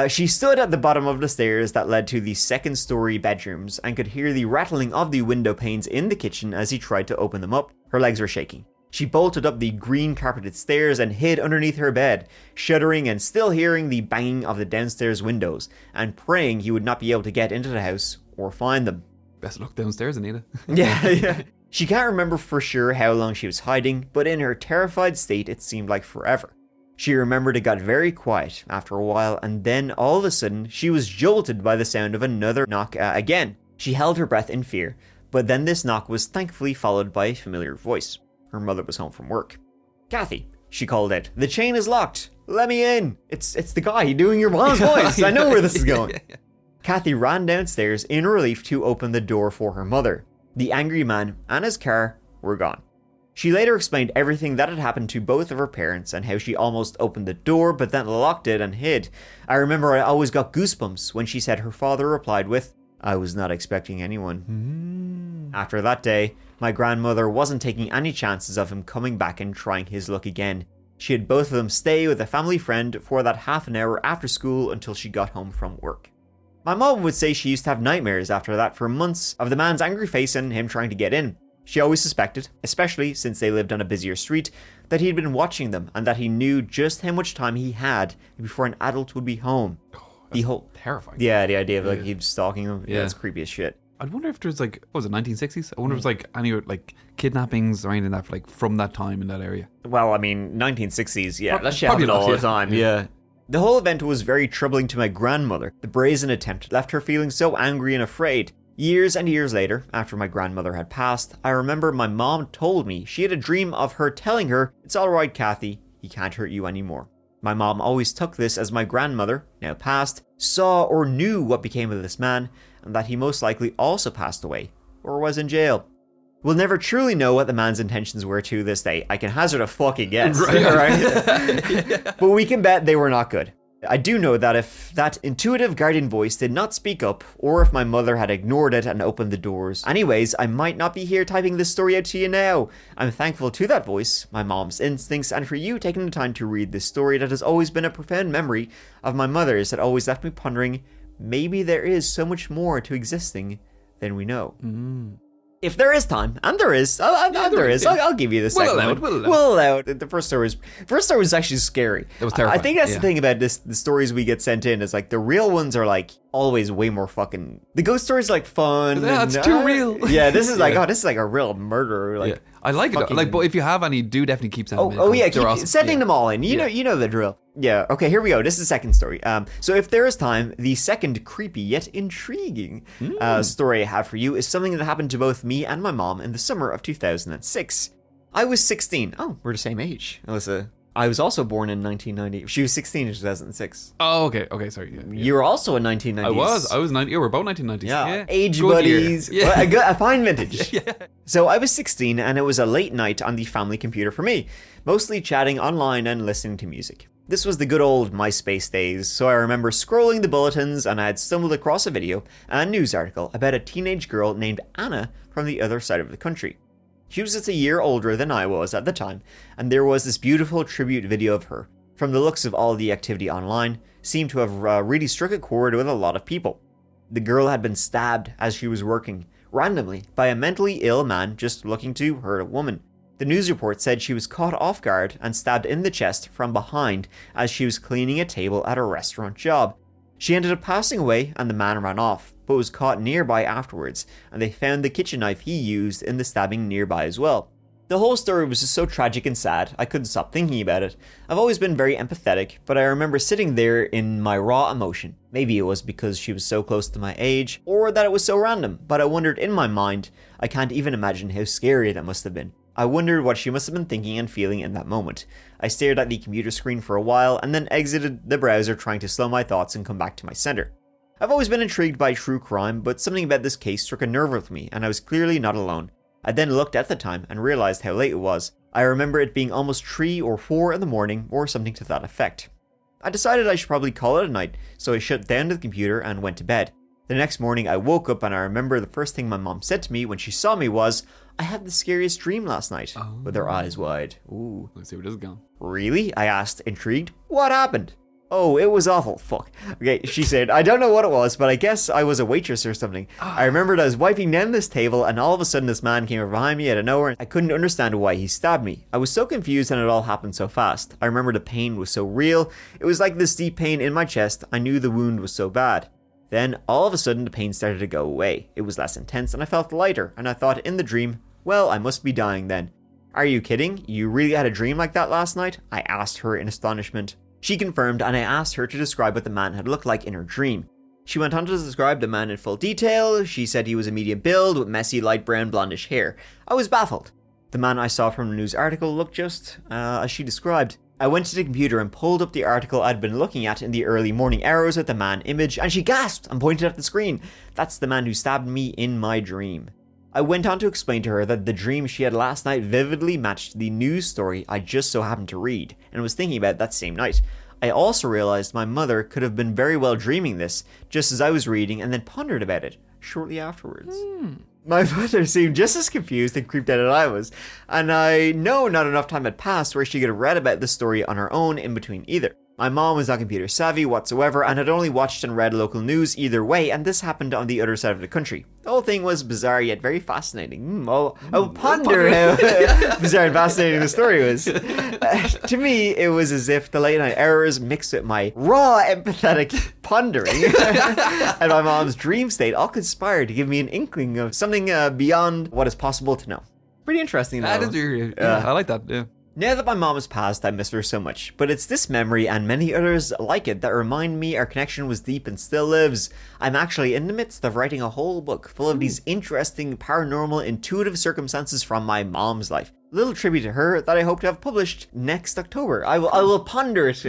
She stood at the bottom of the stairs that led to the second-story bedrooms and could hear the rattling of the window panes in the kitchen as he tried to open them up. Her legs were shaking. She bolted up the green carpeted stairs and hid underneath her bed, shuddering and still hearing the banging of the downstairs windows, and praying he would not be able to get into the house or find them. Best look downstairs, Anita. Yeah. She can't remember for sure how long she was hiding, but in her terrified state it seemed like forever. She remembered it got very quiet after a while, and then all of a sudden she was jolted by the sound of another knock again. She held her breath in fear, but then this knock was thankfully followed by a familiar voice. Her mother was home from work. Kathy, she called out, the chain is locked. Let me in. It's the guy doing your mom's voice. I know where this is going. Kathy ran downstairs in relief to open the door for her mother. The angry man and his car were gone. She later explained everything that had happened to both of her parents and how she almost opened the door but then locked it and hid. I remember I always got goosebumps when she said her father replied with, I was not expecting anyone. After that day, my grandmother wasn't taking any chances of him coming back and trying his luck again. She had both of them stay with a family friend for that half an hour after school until she got home from work. My mom would say she used to have nightmares after that for months of the man's angry face and him trying to get in. She always suspected, especially since they lived on a busier street, that he'd been watching them and that he knew just how much time he had before an adult would be home. The whole terrifying. Yeah, the idea of like he's stalking them. Yeah, Yeah. it's creepy as shit. I wonder if there's like, what was it, 1960s? I wonder if there's like any like kidnappings or anything like from that time in that area. Well, I mean, 1960s, yeah, that shit Probably happened all not, the time, yeah. The whole event was very troubling to my grandmother. The brazen attempt left her feeling so angry and afraid. Years and years later, after my grandmother had passed, I remember my mom told me she had a dream of her telling her, it's alright, Kathy, he can't hurt you anymore. My mom always took this as my grandmother, now passed, saw or knew what became of this man, and that he most likely also passed away, or was in jail. We'll never truly know what the man's intentions were to this day. I can hazard a fucking guess, right? But we can bet they were not good. I do know that if that intuitive guardian voice did not speak up, or if my mother had ignored it and opened the doors. Anyways, I might not be here typing this story out to you now. I'm thankful to that voice, my mom's instincts, and for you taking the time to read this story that has always been a profound memory of my mother's that always left me pondering, maybe there is so much more to existing than we know. If there is time, and there is, I'll give you the second one. We'll allow it. The first story was actually scary. It was terrifying. I think that's the thing about this. The stories we get sent in is like the real ones are like always way more fucking. The ghost stories are like fun. Yeah, it's too real. Yeah, this is like this is like a real murder. Like I like it. Like, but if you have any, do definitely keep sending them in. Oh yeah, keep awesome. sending them all in. You know the drill. Yeah. Okay, here we go. This is the second story. So if there is time, the second creepy yet intriguing story I have for you is something that happened to both me and my mom in the summer of 2006. I was 16. Oh, we're the same age, Alyssa. I was also born in 1990. She was 16 in 2006. Oh, okay, sorry. Yeah. You were also in 1990s. I was 90. Yeah, we're both 1990s. Yeah. Age good buddies. Yeah. A fine vintage. Yeah. So I was 16 and it was a late night on the family computer for me, mostly chatting online and listening to music. This was the good old MySpace days, so I remember scrolling the bulletins and I had stumbled across a video and a news article about a teenage girl named Anna from the other side of the country. She was just a year older than I was at the time, and there was this beautiful tribute video of her. From the looks of all the activity online, seemed to have really struck a chord with a lot of people. The girl had been stabbed as she was working, randomly, by a mentally ill man just looking to hurt a woman. The news report said she was caught off guard and stabbed in the chest from behind as she was cleaning a table at a restaurant job. She ended up passing away and the man ran off, but was caught nearby afterwards, and they found the kitchen knife he used in the stabbing nearby as well. The whole story was just so tragic and sad, I couldn't stop thinking about it. I've always been very empathetic, but I remember sitting there in my raw emotion. Maybe it was because she was so close to my age, or that it was so random, but I wondered in my mind, I can't even imagine how scary that must have been. I wondered what she must have been thinking and feeling in that moment. I stared at the computer screen for a while and then exited the browser trying to slow my thoughts and come back to my center. I've always been intrigued by true crime, but something about this case struck a nerve with me and I was clearly not alone. I then looked at the time and realized how late it was. I remember it being almost 3 or 4 in the morning or something to that effect. I decided I should probably call it a night, so I shut down the computer and went to bed. The next morning I woke up and I remember the first thing my mom said to me when she saw me was, "I had the scariest dream last night," with her eyes wide. Ooh. Let's see where this is going. Really? I asked, intrigued. What happened? Oh, it was awful. Fuck. Okay, she said, I don't know what it was, but I guess I was a waitress or something. I remembered I was wiping down this table and all of a sudden this man came over behind me out of nowhere. I couldn't understand why he stabbed me. I was so confused and it all happened so fast. I remember the pain was so real. It was like this deep pain in my chest. I knew the wound was so bad. Then, all of a sudden, the pain started to go away. It was less intense and I felt lighter, and I thought in the dream, well, I must be dying then. Are you kidding? You really had a dream like that last night? I asked her in astonishment. She confirmed, and I asked her to describe what the man had looked like in her dream. She went on to describe the man in full detail. She said he was a medium build with messy light brown blondish hair. I was baffled. The man I saw from the news article looked just as she described. I went to the computer and pulled up the article I'd been looking at in the early morning hours with the man image, and she gasped and pointed at the screen. That's the man who stabbed me in my dream. I went on to explain to her that the dream she had last night vividly matched the news story I just so happened to read, and was thinking about that same night. I also realized my mother could have been very well dreaming this, just as I was reading, and then pondered about it shortly afterwards. My mother seemed just as confused and creeped out as I was, and I know not enough time had passed where she could have read about the story on her own in between either. My mom was not computer savvy whatsoever and had only watched and read local news either way, and this happened on the other side of the country. The whole thing was bizarre yet very fascinating. I'll ponder how bizarre and fascinating the story was. To me, it was as if the late night hours mixed with my raw empathetic pondering and my mom's dream state all conspired to give me an inkling of something beyond what is possible to know. Pretty interesting though. That is yeah, I like that, yeah. Now that my mom has passed, I miss her so much, but it's this memory and many others like it that remind me our connection was deep and still lives. I'm actually in the midst of writing a whole book full of these interesting, paranormal, intuitive circumstances from my mom's life. Little tribute to her that I hope to have published next October. I will ponder it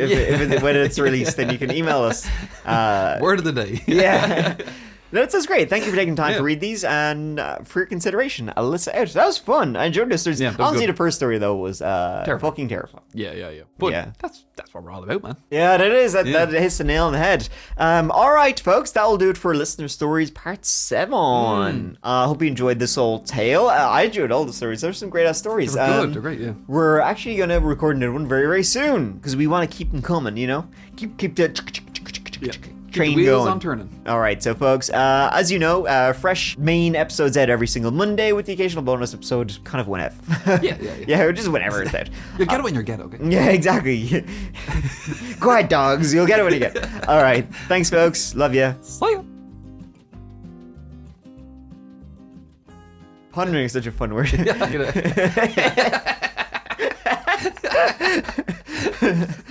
when it's released, and you can email us. Word of the day. Yeah. That sounds great. Thank you for taking time to read these and for your consideration. Alyssa out. That was fun. I enjoyed this. Honestly, the first story, though, was fucking terrifying. Yeah. But that's what we're all about, man. Yeah, that is. That hits the nail on the head. All right, folks. That will do it for Listener Stories Part 7. Hope you enjoyed this old tale. I enjoyed all the stories. There's some great-ass stories. They're good. They're great, yeah. We're actually going to record another one very, very soon because we want to keep them coming, you know? Keep the... train wheels going. on turning. All right, so folks, as you know, fresh main episodes out every single Monday with the occasional bonus episode, kind of whenever. Yeah. Yeah, just whenever it's out. You'll get it when you get, okay? Yeah, exactly. Quiet dogs, you'll get it when you get it. All right, thanks, folks. Love ya. See ya. Pondering is such a fun word. Yeah, I get it.